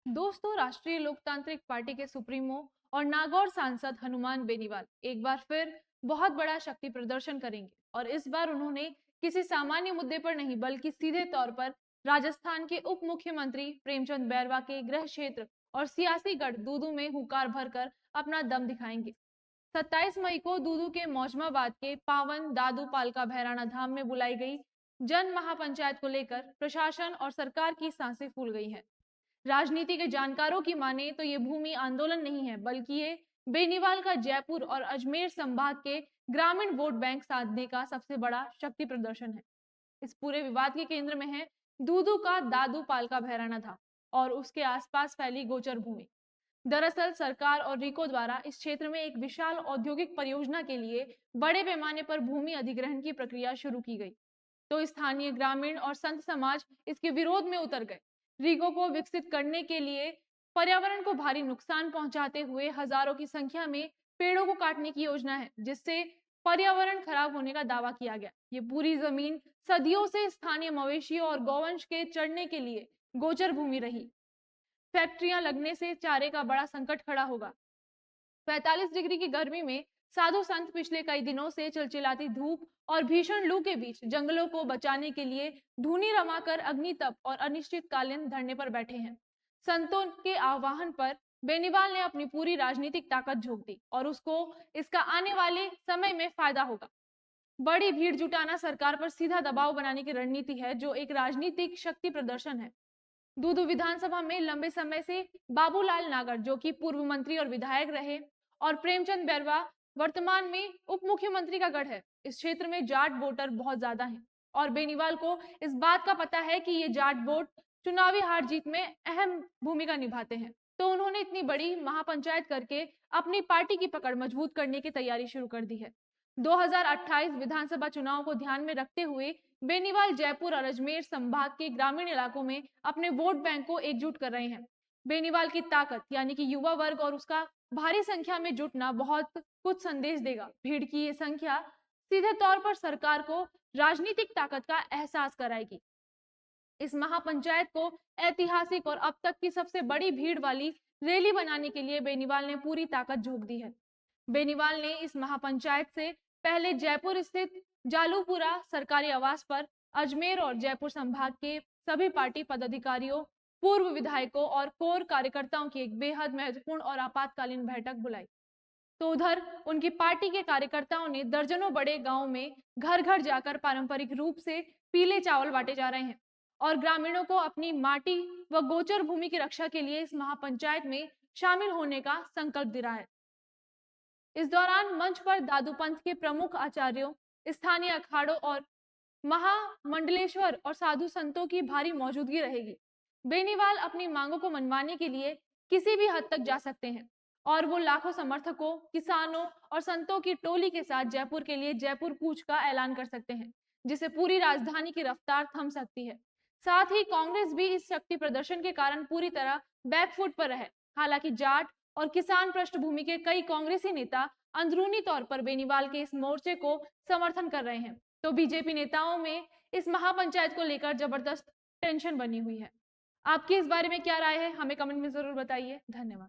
दोस्तों, राष्ट्रीय लोकतांत्रिक पार्टी के सुप्रीमो और नागौर सांसद हनुमान बेनीवाल एक बार फिर बहुत बड़ा शक्ति प्रदर्शन करेंगे और इस बार उन्होंने किसी सामान्य मुद्दे पर नहीं बल्कि सीधे तौर पर राजस्थान के उप मुख्यमंत्री प्रेमचंद बैरवा के गृह क्षेत्र और सियासी गढ़ दूदू में हुंकार भरकर अपना दम दिखाएंगे। 27 मई को दूदू के मौजमाबाद के पावन दादू पालका भैराना धाम में बुलाई गई जन महापंचायत को लेकर प्रशासन और सरकार की सांसें फूल गई हैं। राजनीति के जानकारों की माने तो ये भूमि आंदोलन नहीं है बल्कि ये बेनीवाल का जयपुर और अजमेर संभाग के ग्रामीण वोट बैंक साधने का सबसे बड़ा शक्ति प्रदर्शन है। इस पूरे विवाद के केंद्र में है दूदू का दादू पालका भैराना था और उसके आसपास फैली गोचर भूमि। दरअसल सरकार और रिको द्वारा इस क्षेत्र में एक विशाल औद्योगिक परियोजना के लिए बड़े पैमाने पर भूमि अधिग्रहण की प्रक्रिया शुरू की गई, तो स्थानीय ग्रामीण और संत समाज इसके विरोध में उतर गए। रिको को विकसित करने के लिए पर्यावरण को भारी नुकसान पहुंचाते हुए हजारों की संख्या में पेड़ों को काटने की योजना है, जिससे पर्यावरण खराब होने का दावा किया गया। ये पूरी जमीन सदियों से स्थानीय मवेशियों और गौवंश के चरने के लिए गोचर भूमि रही। फैक्ट्रियां लगने से चारे का बड़ा संकट खड़ा होगा। 45 डिग्री की गर्मी में साधु संत पिछले कई दिनों से चिलचिलाती धूप और भीषण लू के बीच जंगलों को बचाने के लिए धूनी रमाकर अग्नि तप और अनिश्चितकालीन धरने पर बैठे हैं। संतों के आह्वान पर बेनीवाल ने अपनी पूरी राजनीतिक ताकत झोंक दी और उसको इसका आने वाले समय में फायदा होगा। बड़ी भीड़ जुटाना सरकार पर सीधा दबाव बनाने की रणनीति है, जो एक राजनीतिक शक्ति प्रदर्शन है। दूदू विधानसभा में लंबे समय से बाबूलाल नागर, जो कि पूर्व मंत्री और विधायक रहे, और प्रेमचंद बैरवा वर्तमान में उप मुख्यमंत्री का गढ़ है। इस क्षेत्र में जाट वोटर बहुत ज्यादा हैं और बेनीवाल को इस बात का पता है कि ये जाट वोट चुनावी हार जीत में अहम भूमिका निभाते हैं, तो उन्होंने इतनी बड़ी महापंचायत करके अपनी पार्टी की पकड़ मजबूत करने की तैयारी शुरू कर दी है। 2028 विधानसभा चुनाव को ध्यान में रखते हुए बेनीवाल जयपुर और अजमेर संभाग के ग्रामीण इलाकों में अपने वोट बैंक को एकजुट कर रहे हैं। बेनीवाल की ताकत यानी कि युवा वर्ग और उसका भारी संख्या में जुटना बहुत कुछ संदेश देगा। भीड़ की ये संख्या सीधे तौर पर सरकार को राजनीतिक ताकत का एहसास कराएगी। इस महापंचायत को ऐतिहासिक और अब तक की सबसे बड़ी भीड़ वाली रैली बनाने के लिए बेनीवाल ने पूरी ताकत झोंक दी है। बेनीवाल ने इस महापंचायत से पहले जयपुर स्थित जालूपुरा सरकारी आवास पर अजमेर और जयपुर संभाग के सभी पार्टी पदाधिकारियों, पूर्व विधायकों और कोर कार्यकर्ताओं की एक बेहद महत्वपूर्ण और आपातकालीन बैठक बुलाई। तो उधर उनकी पार्टी के कार्यकर्ताओं ने दर्जनों बड़े गांवों में घर घर जाकर पारंपरिक रूप से पीले चावल बांटे जा रहे हैं और ग्रामीणों को अपनी माटी व गोचर भूमि की रक्षा के लिए इस महापंचायत में शामिल होने का संकल्प दिलाया है। इस दौरान मंच पर दादू पंथ के प्रमुख आचार्यों, स्थानीय अखाड़ों और महामंडलेश्वर और साधु संतों की भारी मौजूदगी रहेगी। बेनीवाल अपनी मांगों को मनवाने के लिए किसी भी हद तक जा सकते हैं और वो लाखों समर्थकों, किसानों और संतों की टोली के साथ जयपुर के लिए जयपुर कूच का ऐलान कर सकते हैं, जिससे पूरी राजधानी की रफ्तार थम सकती है। साथ ही कांग्रेस भी इस शक्ति प्रदर्शन के कारण पूरी तरह बैकफुट पर है। हालांकि जाट और किसान पृष्ठभूमि के कई कांग्रेसी नेता अंदरूनी तौर पर बेनीवाल के इस मोर्चे को समर्थन कर रहे हैं, तो बीजेपी नेताओं में इस महापंचायत को लेकर जबरदस्त टेंशन बनी हुई है। आपकी इस बारे में क्या राय है, हमें कमेंट में जरूर बताइए। धन्यवाद।